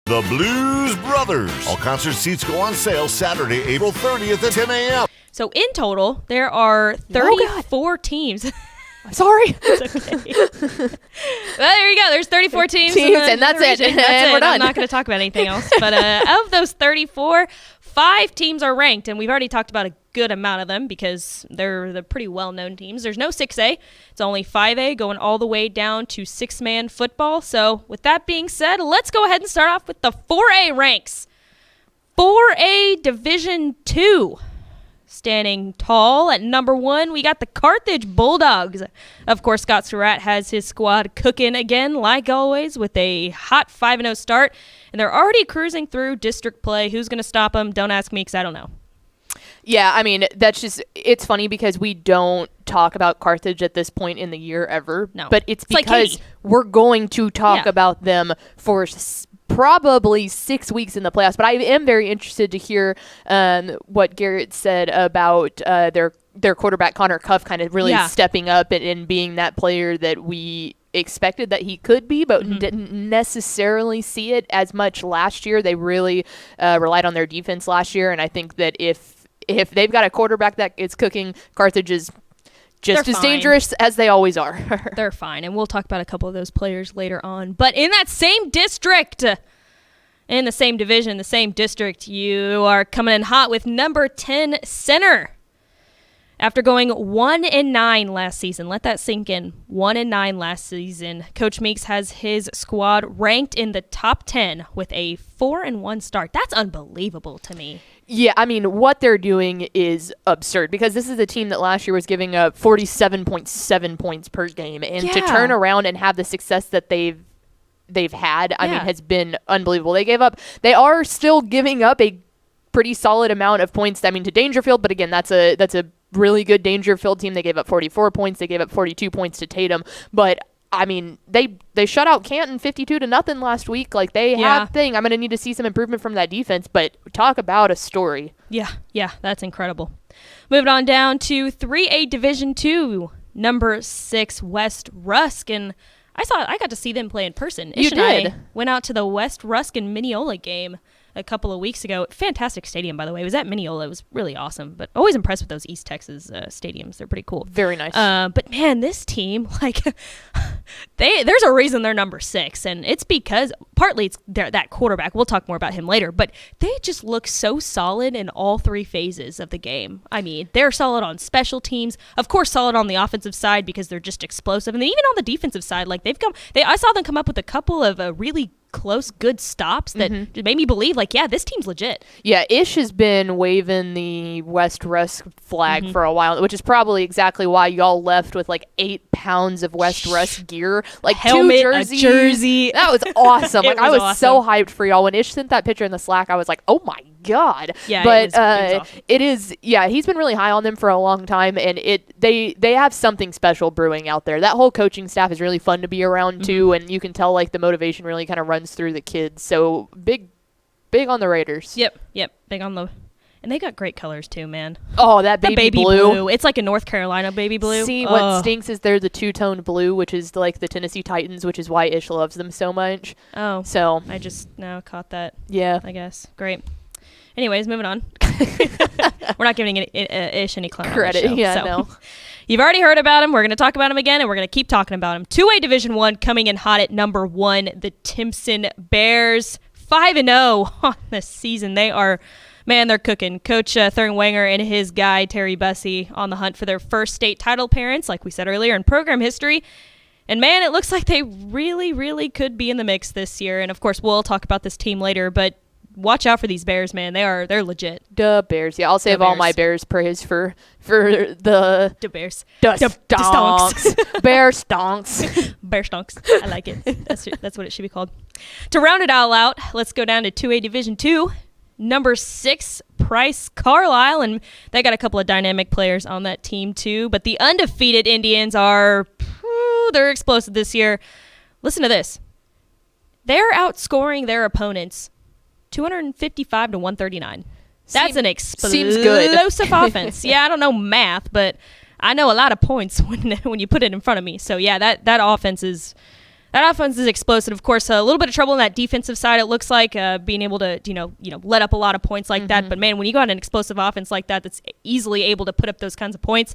The Blues Brothers. All concert seats go on sale Saturday, April 30th at 10 a.m. So in total, there are 34 teams. Sorry. It's okay. Well, there you go. There's 34 teams and that's it. And we're done. I'm not going to talk about anything else. But of those 34, 5 teams are ranked, and we've already talked about a good amount of them because they're the pretty well-known teams. There's no 6A. It's only 5A going all the way down to 6-man football. So with that being said, let's go ahead and start off with the 4A ranks. 4A Division 2. Standing tall at number 1, we got the Carthage Bulldogs. Of course, Scott Surratt has his squad cooking again, like always, with a hot 5-0 start. And they're already cruising through district play. Who's going to stop them? Don't ask me because I don't know. Yeah, I mean, it's funny because we don't talk about Carthage at this point in the year ever. No. But it's because like we're going to talk about them for probably 6 weeks in the playoffs. But I am very interested to hear what Garrett said about their quarterback, Connor Cuff, kind of really stepping up and being that player that we expected that he could be, but didn't necessarily see it as much last year. They really relied on their defense last year, and I think that if they've got a quarterback that is cooking, Carthage is just as dangerous as they always are. They're fine, and we'll talk about a couple of those players later on. But in that same district, in the same division, the same district, you are coming in hot with number 10 Center. After going 1-9 last season, let that sink in. 1-9 last season. Coach Meeks has his squad ranked in the top 10 with a 4-1 start. That's unbelievable to me. Yeah, I mean, what they're doing is absurd because this is a team that last year was giving up 47.7 points per game. And to turn around and have the success that they've had, I mean, has been unbelievable. They are still giving up a pretty solid amount of points, I mean, to Dangerfield, but again, that's a really good Dangerfield team. They gave up 44 points. They gave up 42 points to Tatum. But, I mean, they shut out Canton 52-0 last week. Like, they have thing. I'm going to need to see some improvement from that defense, but talk about a story. Yeah, that's incredible. Moving on down to 3A Division 2, number 6 West Rusk. And I got to see them play in person. You did. I went out to the West Rusk and Mineola game a couple of weeks ago. Fantastic stadium, by the way. It was at Mineola. It was really awesome. But always impressed with those East Texas stadiums. They're pretty cool. Very nice. But man, this team, like, there's a reason they're number 6, and it's because partly it's that quarterback. We'll talk more about him later. But they just look so solid in all 3 phases of the game. I mean, they're solid on special teams. Of course, solid on the offensive side because they're just explosive, and then even on the defensive side, like I saw them come up with a couple of really close, good stops that made me believe, like, yeah, this team's legit. Yeah, Ish has been waving the West Rusk flag for a while, which is probably exactly why y'all left with like 8 pounds of West Rusk gear, like helmet, 2 jerseys. a jersey. That was awesome. Like, I was awesome. So hyped for y'all. When Ish sent that picture in the Slack, I was like, oh my God. Yeah, but it was awesome. it is. Yeah, he's been really high on them for a long time, and they have something special brewing out there. That whole coaching staff is really fun to be around too, and you can tell like the motivation really kind of runs through the kids. So big on the Raiders. Yep, big on the. And they got great colors too, man. Oh, that baby blue. It's like a North Carolina baby blue. See, what stinks is they're the 2-tone blue, which is like the Tennessee Titans, which is why Ish loves them so much. Oh, so I just now caught that. Yeah, I guess. Great. Anyways, moving on. We're not giving Ish any credit. On the show, yeah, so. no. You've already heard about him. We're going to talk about him again, and we're going to keep talking about him. 2A Division 1 coming in hot at number 1, the Timpson Bears. 5-0 on the season. They're cooking. Coach Thurn-Wanger and his guy, Terry Bussey, on the hunt for their first state title appearance, like we said earlier, in program history. And, man, it looks like they really, really could be in the mix this year. And, of course, we'll talk about this team later, but watch out for these Bears, man. They're legit. The Bears. Yeah, I'll save all my Bears praise for the Bears. Stonks. Bear stonks. Bear stonks. I like it. That's what it should be called. To round it all out, let's go down to 2A Division 2. Number 6, Price Carlisle, and they got a couple of dynamic players on that team too. But the undefeated Indians they're explosive this year. Listen to this. They're outscoring their opponents 255-139. That's an explosive offense. Yeah, I don't know math, but I know a lot of points when you put it in front of me. So yeah, that offense is That offense is explosive. Of course, a little bit of trouble on that defensive side, it looks like, being able to, let up a lot of points like that. But, man, when you got an explosive offense like that that's easily able to put up those kinds of points,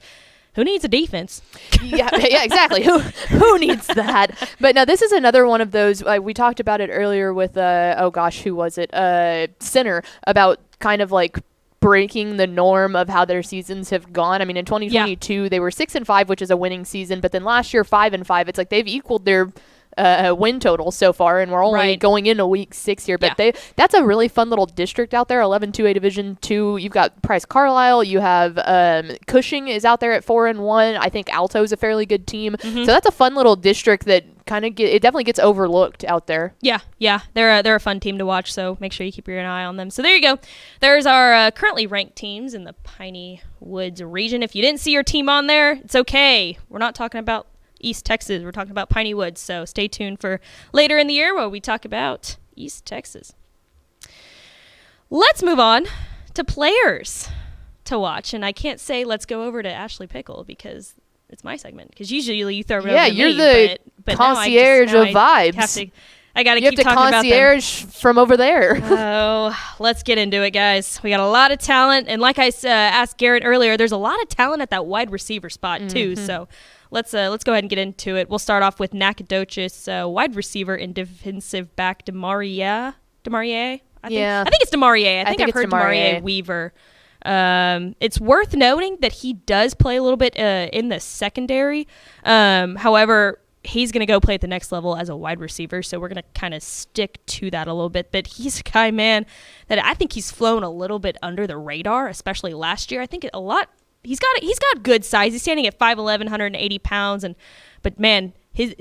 who needs a defense? yeah, exactly. Who needs that? But no, this is another one of those. We talked about it earlier with, who was it? Center, about kind of like breaking the norm of how their seasons have gone. I mean, in 2022, they were 6-5, which is a winning season. But then last year, 5-5. It's like they've equaled their win total so far, and we're only going into week 6 here. But that's a really fun little district out there. 11-2A Division 2. You've got Price Carlisle. You have Cushing is out there at 4-1. I think Alto's a fairly good team. So that's a fun little district that kind of it definitely gets overlooked out there. Yeah, they're a fun team to watch. So make sure you keep your eye on them. So there you go. There's our currently ranked teams in the Piney Woods region. If you didn't see your team on there, it's okay. We're not talking about East Texas. We're talking about Piney Woods, so stay tuned for later in the year where we talk about East Texas. Let's move on to players to watch, and I can't say let's go over to Ashley Pickle because it's my segment, because usually you throw it over to you're me, the but concierge of vibes. I got to keep talking about them. You have to concierge from over there. Oh, let's get into it, guys. We got a lot of talent, and like I asked Garrett earlier, there's a lot of talent at that wide receiver spot too, so let's go ahead and get into it. We'll start off with Nacogdoches wide receiver and defensive back Demarie. I think it's Demarie. I think I've heard Demarie Weaver. It's worth noting that he does play a little bit in the secondary. However, he's going to go play at the next level as a wide receiver, so we're going to kind of stick to that a little bit. But he's a guy, man, that I think he's flown a little bit under the radar, especially last year. I think a lot. He's got good size. He's standing at 5'11", 180 pounds, but man, his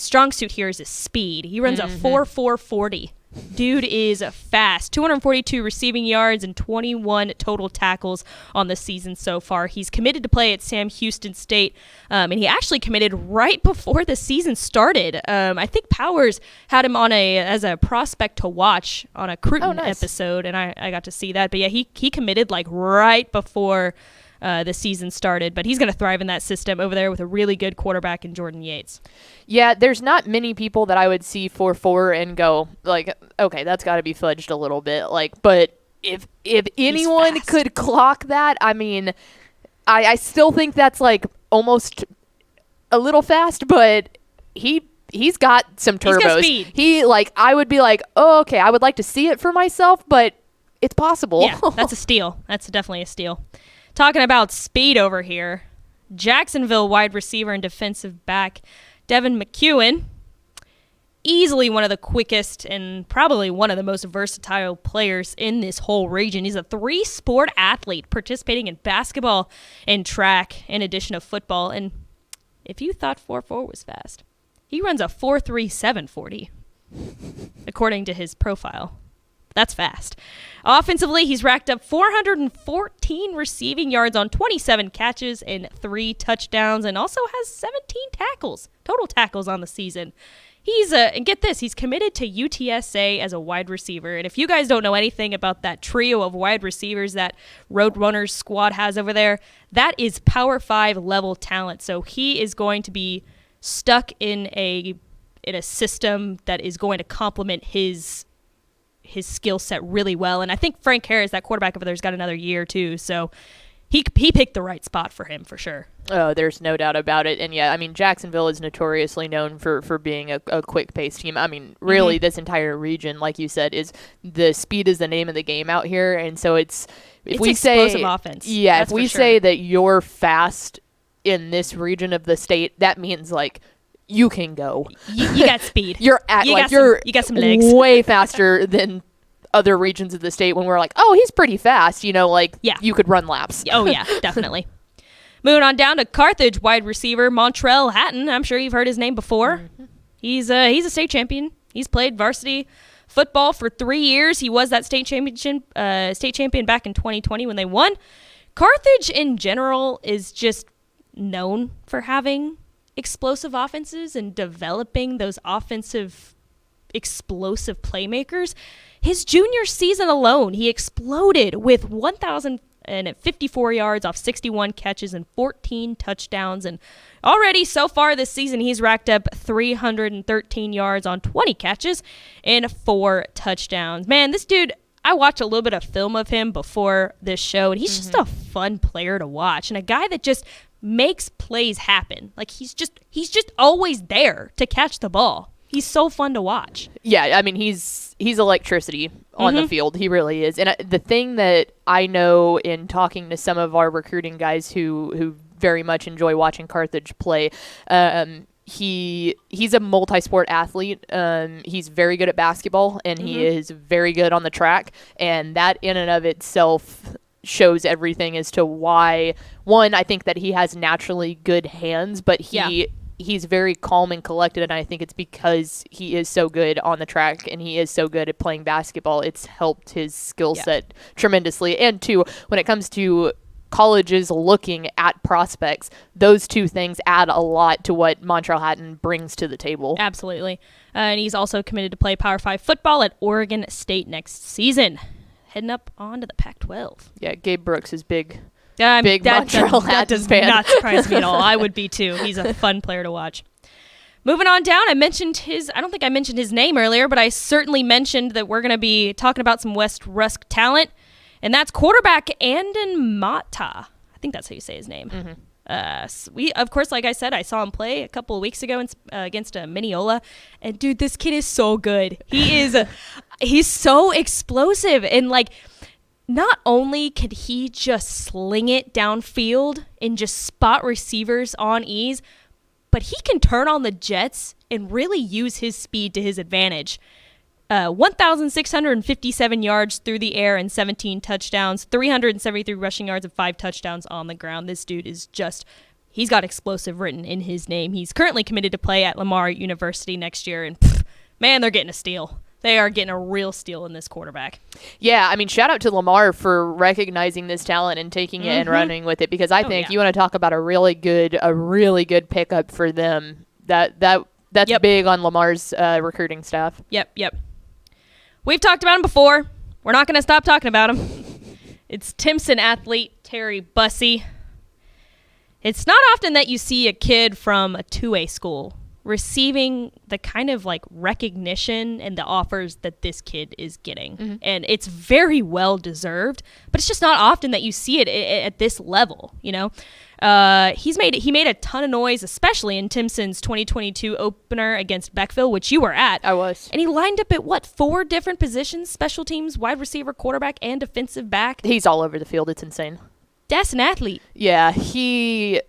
strong suit here is his speed. He runs a 4.40. Dude is fast. 242 receiving yards and 21 total tackles on the season so far. He's committed to play at Sam Houston State, and he actually committed right before the season started. I think Powers had him on as a prospect to watch on a Cruton episode, and I got to see that. But yeah, he committed like right before the season started, but he's going to thrive in that system over there with a really good quarterback in Jordan Yates. Yeah, there's not many people that I would see 4.4 and go like, okay, that's got to be fudged a little bit. Like, but if anyone could clock that, I mean, I still think that's like almost a little fast, but he's got some turbos. He's got speed. I would be like, oh, okay, I would like to see it for myself, but it's possible. Yeah, that's a steal. That's definitely a steal. Talking about speed over here, Jacksonville wide receiver and defensive back Devin McEwen, easily one of the quickest and probably one of the most versatile players in this whole region. He's a 3-sport athlete participating in basketball and track in addition to football. And if you thought 4.4 was fast, he runs a 4.37 40, according to his profile. That's fast. Offensively, he's racked up 414 receiving yards on 27 catches and 3 touchdowns, and also has 17 total tackles on the season. And get this, he's committed to UTSA as a wide receiver. And if you guys don't know anything about that trio of wide receivers that Roadrunners squad has over there, that is Power 5 level talent. So he is going to be stuck in a system that is going to complement his skill set really well. And I think Frank Harris, that quarterback over there, has got another year too. So he picked the right spot for him for sure. Oh, there's no doubt about it. And yeah, I mean, Jacksonville is notoriously known for being a quick-paced team. I mean, really, this entire region, like you said, is the speed is the name of the game out here. And so it's explosive offense. Yeah, if we say that you're fast in this region of the state, that means like you can go. You got speed. You got some legs. Way faster than other regions of the state when we're like, oh, he's pretty fast. You could run laps. Oh, yeah, definitely. Moving on down to Carthage wide receiver Montrell Hatton. I'm sure you've heard his name before. Mm-hmm. He's a state champion. He's played varsity football for 3 years. He was that state champion back in 2020 when they won. Carthage in general is just known for having explosive offenses and developing those offensive explosive playmakers. His junior season alone, he exploded with 1,054 yards off 61 catches and 14 touchdowns. And Already, so far this season, he's racked up 313 yards on 20 catches and 4 touchdowns. Man, this dude, I watched a little bit of film of him before this show, and he's just a fun player to watch, and a guy that just makes plays happen. Like, he's just always there to catch the ball. He's so fun to watch. Yeah, I mean, he's electricity on the field. He really is. And the thing that I know in talking to some of our recruiting guys who very much enjoy watching Carthage play, he's a multi-sport athlete. He's very good at basketball, and he is very good on the track. And that in and of itself shows everything as to why, one, I think that he has naturally good hands, but he's very calm and collected, and I think it's because he is so good on the track and he is so good at playing basketball. It's helped his skill set tremendously. And two, when it comes to colleges looking at prospects, those two things add a lot to what Montreal Hatton brings to the table. Absolutely. And he's also committed to play Power 5 football at Oregon State next season, heading up onto the Pac-12. Yeah, Gabe Brooks is big. Big Montreal that does fan. not surprise me at all. I would be too. He's a fun player to watch. Moving on down, I don't think I mentioned his name earlier, but I certainly mentioned that we're going to be talking about some West Rusk talent, and that's quarterback Andon Mata. I think that's how you say his name. We, of course, like I said, I saw him play a couple of weeks ago against Mineola, and dude, this kid is so good. He's so explosive, and like, not only could he just sling it downfield and just spot receivers on ease, but he can turn on the jets and really use his speed to his advantage. 1,657 yards through the air and 17 touchdowns, 373 rushing yards and 5 touchdowns on the ground. This dude is he's got explosive written in his name. He's currently committed to play at Lamar University next year, and man, they're getting a steal. They are getting a real steal in this quarterback. Yeah, I mean, shout out to Lamar for recognizing this talent and taking it and running with it, because I think you want to talk about a really good pickup for them. That's big on Lamar's recruiting staff. Yep. We've talked about him before. We're not going to stop talking about him. It's Timpson athlete Terry Bussey. It's not often that you see a kid from a 2A school receiving the kind of like recognition and the offers that this kid is getting. And it's very well deserved, but it's just not often that you see it at this level, you know? He made a ton of noise, especially in Timpson's 2022 opener against Beckville, which you were at. I was. And he lined up at 4 different positions: special teams, wide receiver, quarterback, and defensive back. He's all over the field. It's insane. That's an athlete. Yeah, he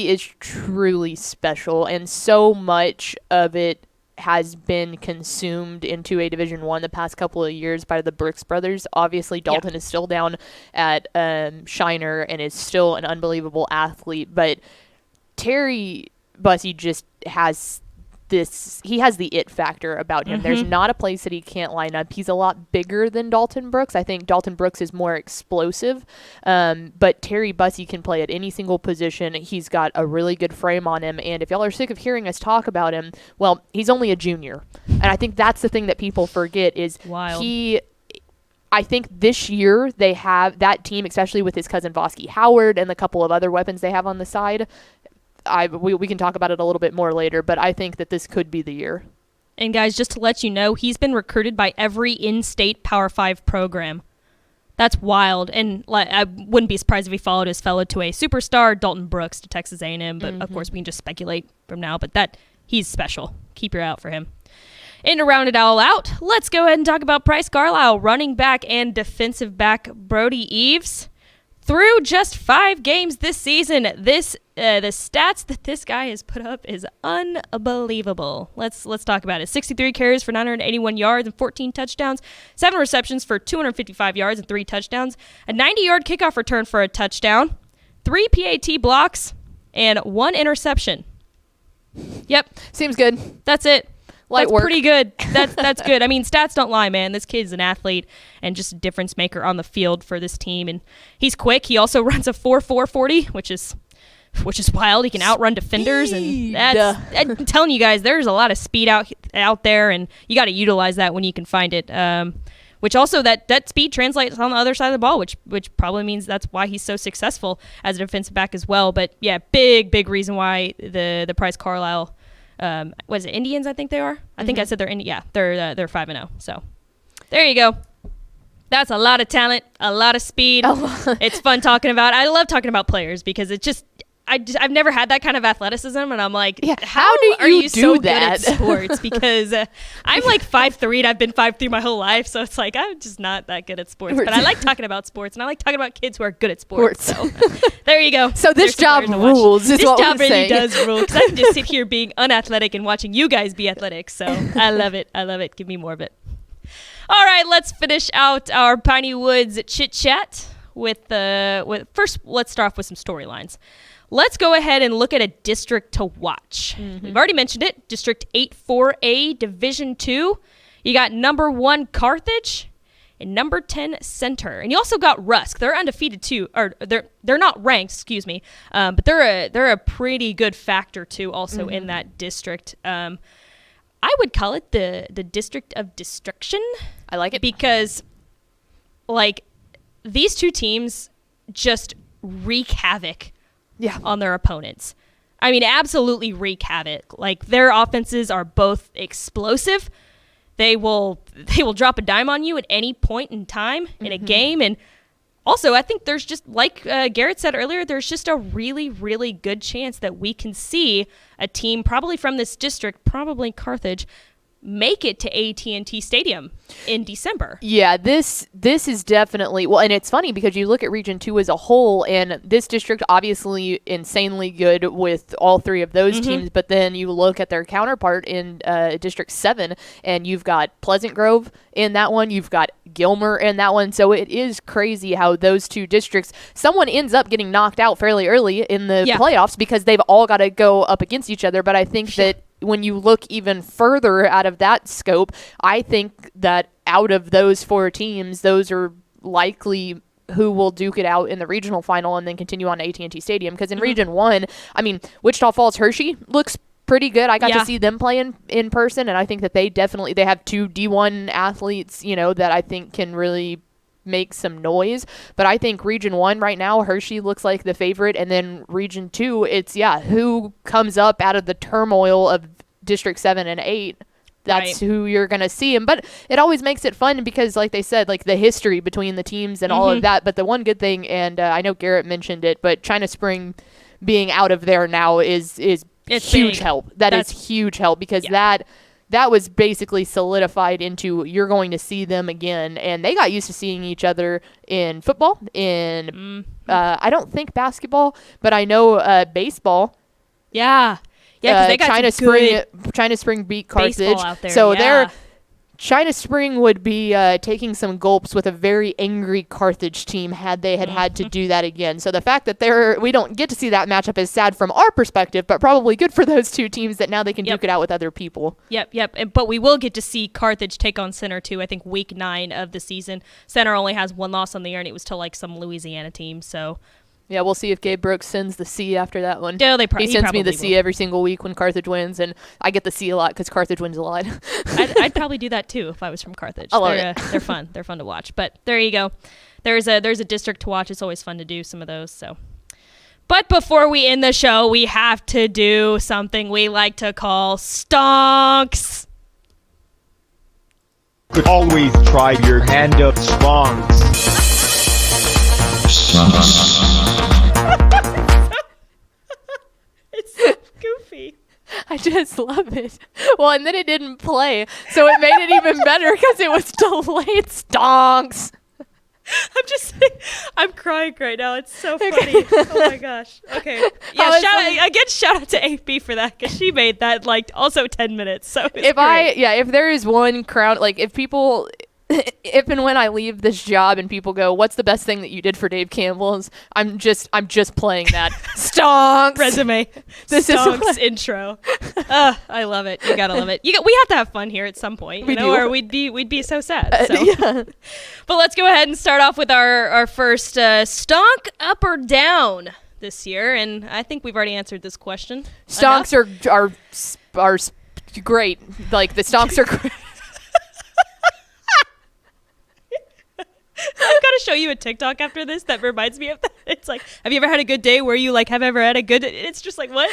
is truly special, and so much of it has been consumed into a Division I the past couple of years by the Brooks brothers. Obviously, Dalton is still down at Shiner and is still an unbelievable athlete, but Terry Bussey just has he has the it factor about him. There's not a place that he can't line up. He's a lot bigger than Dalton Brooks. I think Dalton Brooks is more explosive, but Terry Bussey can play at any single position. He's got a really good frame on him, and if y'all are sick of hearing us talk about him, well, he's only a junior, and I think that's the thing that people forget is I think this year they have that team, especially with his cousin Vosky Howard and the couple of other weapons they have on the side. We can talk about it a little bit more later, but I think that this could be the year. And guys, just to let you know, he's been recruited by every in-state Power 5 program. That's wild. And I wouldn't be surprised if he followed his fellow 2A superstar, Dalton Brooks, to Texas A&M. But of course, we can just speculate from now. But he's special. Keep your eye out for him. And to round it all out, let's go ahead and talk about Price Carlisle, running back and defensive back Brody Eves. Through just 5 games this season, the stats that this guy has put up is unbelievable. Let's talk about it. 63 carries for 981 yards and 14 touchdowns, 7 receptions for 255 yards and 3 touchdowns, a 90-yard kickoff return for a touchdown, 3 PAT blocks, and 1 interception. Yep. Seems good. That's it. Light That's work. pretty good. That's good. I mean, stats don't lie, man. This kid's an athlete and just a difference maker on the field for this team. And he's quick. He also runs a 4.4 40, which is wild. He can outrun defenders, and I'm telling you guys, there's a lot of speed out there, and you got to utilize that when you can find it. which also that speed translates on the other side of the ball, which probably means that's why he's so successful as a defensive back as well. But yeah, big reason why the Price Carlisle, what is it, Indians? I think they are. I think I said they're they're 5-0. So there you go. That's a lot of talent, a lot of speed. It's fun talking about. I love talking about players because it's just. I've never had that kind of athleticism, and I'm like, how do you do so that? good at sports? Because I'm like 5'3", and I've been 5'3" my whole life, so it's like I'm just not that good at sports. But I like talking about sports, and I like talking about kids who are good at sports. So there you go. So this job rules. This job really does rule, because I can just sit here being unathletic and watching you guys be athletic. So I love it. I love it. Give me more of it. All right, let's finish out our Piney Woods chit chat with first. Let's start off with some storylines. Let's go ahead and look at a district to watch. We've already mentioned it. District 8-4A, Division 2. You got number 1 Carthage and number 10 Center. And you also got Rusk. They're undefeated too. Or they're not ranked, excuse me. But they're a pretty good factor too also in that district. I would call it the district of destruction. I like it. Because like these two teams just wreak havoc on their opponents. I mean, absolutely wreak havoc. Like, their offenses are both explosive. They will drop a dime on you at any point in time in a game. And also, I think there's just, like Garrett said earlier, there's just a really, really good chance that we can see a team probably from this district, probably Carthage, make it to AT&T Stadium in December. Yeah, this is definitely, well, and it's funny because you look at Region 2 as a whole, and this district obviously insanely good with all three of those teams, but then you look at their counterpart in District 7, and you've got Pleasant Grove in that one, you've got Gilmer in that one, so it is crazy how those two districts, someone ends up getting knocked out fairly early in the playoffs because they've all got to go up against each other, but I think that when you look even further out of that scope, I think that out of those 4 teams, those are likely who will duke it out in the regional final and then continue on to AT&T Stadium. Because in Region 1, I mean, Wichita Falls Hershey looks pretty good. I got to see them play in person, and I think that they have 2 D1 athletes, that I think can really make some noise. But I think Region 1 right now, Hershey looks like the favorite, and then Region 2, it's who comes up out of the turmoil of District 7 and 8. That's who you're going to see. But it always makes it fun because, like they said, like the history between the teams and all of that. But the one good thing, and I know Garrett mentioned it, but China Spring being out of there now is huge help. That's huge help because that was basically solidified into you're going to see them again. And they got used to seeing each other in football, in I don't think basketball, but I know baseball. Yeah. Yeah, because they got China Spring beat Carthage. Out there, so China Spring would be taking some gulps with a very angry Carthage team had they had to do that again. So the fact that we don't get to see that matchup is sad from our perspective, but probably good for those two teams that now they can duke it out with other people. Yep. But we will get to see Carthage take on Center too. I think week 9 of the season. Center only has 1 loss on the year, and it was to like some Louisiana team. So. Yeah, we'll see if Gabe Brooks sends the C after that one. Yeah, he sends me the C every single week when Carthage wins, and I get the C a lot because Carthage wins a lot. I'd probably do that too if I was from Carthage. I love it. They're fun. They're fun to watch. But there you go. There's a district to watch. It's always fun to do some of those. So, but before we end the show, we have to do something we like to call stonks. Always try your hand of stonks. It's so goofy. I just love it. Well, and then it didn't play, so it made it even better because it was delayed. Stonks. I'm crying right now. It's so funny. Oh my gosh. Okay. Yeah. Shout out to AP for that because she made that like also 10 minutes. So if there is one crown, like if and when I leave this job and people go, what's the best thing that you did for Dave Campbell's? I'm just playing that. Stonks. Resume. Stonks intro. I love it. You gotta love it. We have to have fun here at some point, or we'd be so sad. So. Yeah. But let's go ahead and start off with our first stonk up or down this year, and I think we've already answered this question. Stonks are great. Like the stonks are great. show you a TikTok after this that reminds me of that. It's like, have you ever had a good day where you like have ever had a good? It's just like what?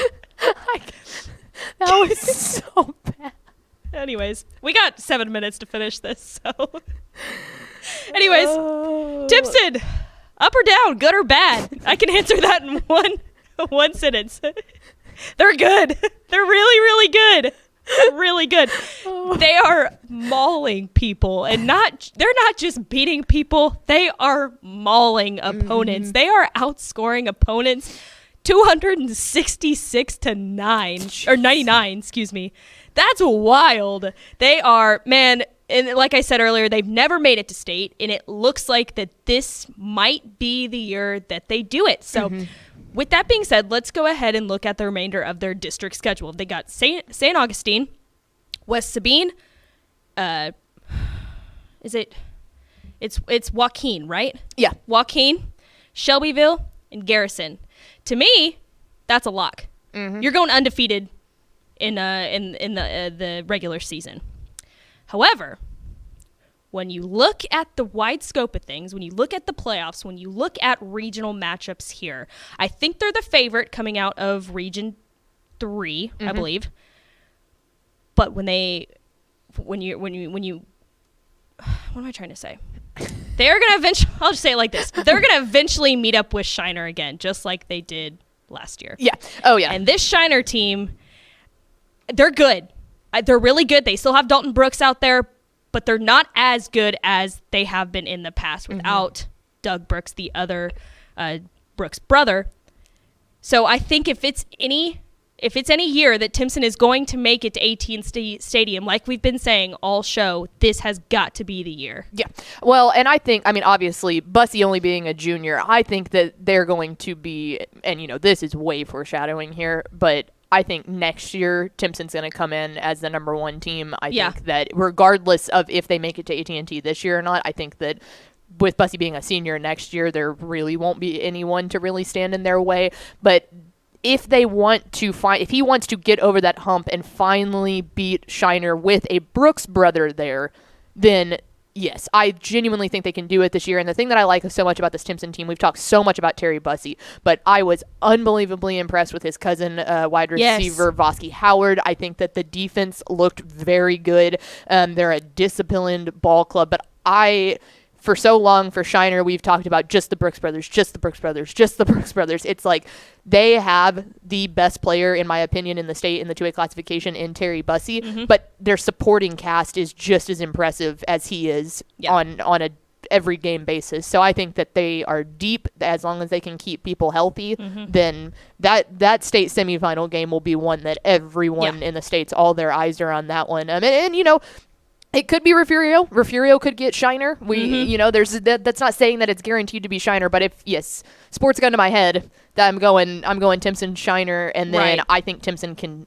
That was so bad. Anyways, we got 7 minutes to finish this. So, anyways, Timpson, up or down, good or bad? I can answer that in one sentence. They're good. They're really, really good. Really good. They are mauling people, and they're not just beating people, they are mauling opponents. They are outscoring opponents 266 to 99, excuse me. That's wild. They are, man, and like I said earlier, they've never made it to state, and it looks like that this might be the year that they do it. So with that being said, let's go ahead and look at the remainder of their district schedule. They got St. Augustine, West Sabine, it's Joaquin, right? Yeah. Joaquin, Shelbyville, and Garrison. To me, that's a lock. You're going undefeated in the regular season. However, when you look at the wide scope of things, when you look at the playoffs, when you look at regional matchups here, I think they're the favorite coming out of Region 3, I believe. But when you what am I trying to say? They're going to eventually, I'll just say it like this. They're going to eventually meet up with Shiner again, just like they did last year. Yeah. Oh, yeah. And this Shiner team, they're good. They're really good. They still have Dalton Brooks out there, but they're not as good as they have been in the past without Doug Brooks, the other Brooks brother. So I think if it's any year that Timpson is going to make it to AT&T Stadium, like we've been saying all show, this has got to be the year. Yeah. Well, and I think, obviously, Bussy only being a junior, I think that they're going to be, and, this is way foreshadowing here, but I think next year Timpson's going to come in as the number one team. I think that regardless of if they make it to AT&T this year or not, I think that with Bussy being a senior next year, there really won't be anyone to really stand in their way. But if he wants to get over that hump and finally beat Shiner with a Brooks brother there, then yes, I genuinely think they can do it this year. And the thing that I like so much about this Timpson team, we've talked so much about Terry Bussy, but I was unbelievably impressed with his cousin, wide receiver, Vosky Howard. I think that the defense looked very good. They're a disciplined ball club, but for so long for Shiner, we've talked about just the Brooks brothers. It's like they have the best player, in my opinion, in the state in the 2A classification in Terry Bussy, but their supporting cast is just as impressive as he is on a every game basis. So I think that they are deep. As long as they can keep people healthy, then that state semifinal game will be one that everyone in the states, all their eyes are on that one. And it could be Refugio. Refugio could get Shiner. There's that's not saying that it's guaranteed to be Shiner, but if sports gun to my head, that I'm going Timpson Shiner, and then I think Timpson can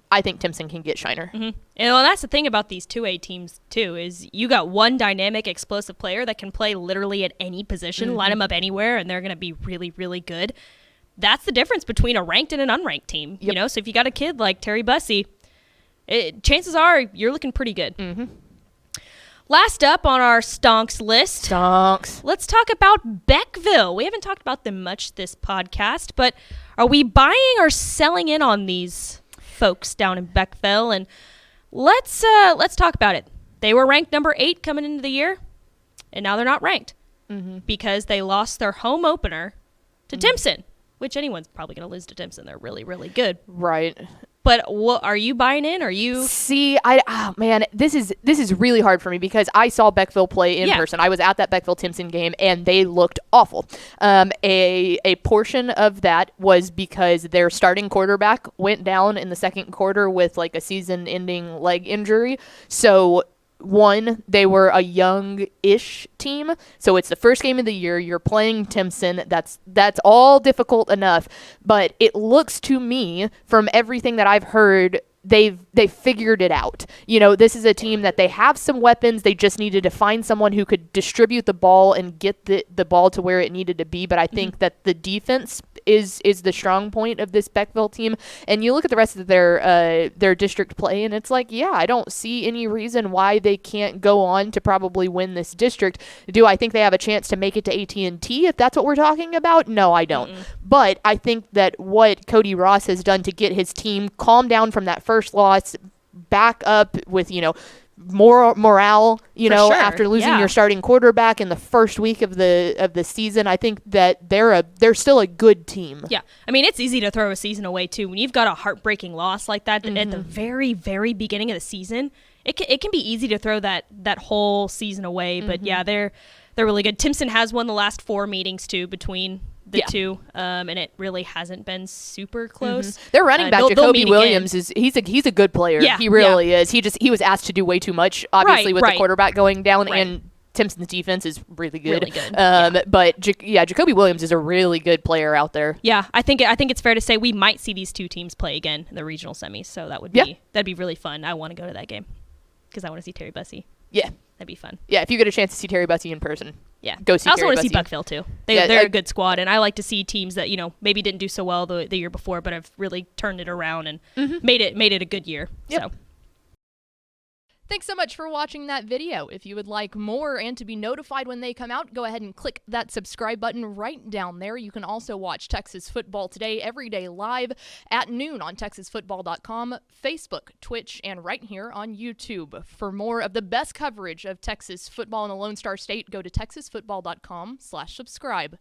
get Shiner. And that's the thing about these 2A teams too, is you got one dynamic, explosive player that can play literally at any position, line them up anywhere, and they're going to be really, really good. That's the difference between a ranked and an unranked team. So if you got a kid like Terry Bussy, chances are you're looking pretty good. Last up on our stonks list. Let's talk about Beckville. We haven't talked about them much this podcast, but are we buying or selling in on these folks down in Beckville? And let's talk about it. They were ranked number 8 coming into the year, and now they're not ranked because they lost their home opener to Timpson, which anyone's probably going to lose to Timpson. They're really, really good. Right. But what are you buying in? Are you man, this is really hard for me because I saw Beckville play in person. I was at that Beckville Timpson game and they looked awful. A portion of that was because their starting quarterback went down in the second quarter with like a season-ending leg injury. So one, they were a young-ish team, so it's the first game of the year. You're playing Timpson. That's all difficult enough, but it looks to me, from everything that I've heard, they've figured it out. You know, this is a team that they have some weapons. They just needed to find someone who could distribute the ball and get the ball to where it needed to be. But I think that the defense is the strong point of this Beckville team. And you look at the rest of their district play, and it's like, yeah, I don't see any reason why they can't go on to probably win this district. Do I think they have a chance to make it to AT&T if that's what we're talking about? No, I don't. But I think that what Cody Ross has done to get his team calm down from that first loss, back up with, more morale, sure. after losing your starting quarterback in the first week of the season, I think that they're still a good team. Yeah. I mean, it's easy to throw a season away too. When you've got a heartbreaking loss like that at the very, very beginning of the season, it can be easy to throw that whole season away. But yeah, they're really good. Timpson has won the last 4 meetings too between the two, and it really hasn't been super close. Their running back, Jacoby Williams, he's a good player. Yeah, he really is. He was asked to do way too much, obviously, with the quarterback going down, and Timpson's defense is really good. But Jacoby Williams is a really good player out there. Yeah, I think it's fair to say we might see these two teams play again in the regional semis. So that'd be really fun. I want to go to that game because I want to see Terry Bussey. Yeah. That'd be fun. Yeah, if you get a chance to see Terry Bussey in person, go see Terry Bussey. I also want to see Buckville, too. They're a good squad, and I like to see teams that, maybe didn't do so well the year before, but have really turned it around and made it a good year. Yep. So. Thanks so much for watching that video. If you would like more and to be notified when they come out, go ahead and click that subscribe button right down there. You can also watch Texas Football Today every day live at noon on TexasFootball.com, Facebook, Twitch, and right here on YouTube. For more of the best coverage of Texas football in the Lone Star State, go to TexasFootball.com/subscribe.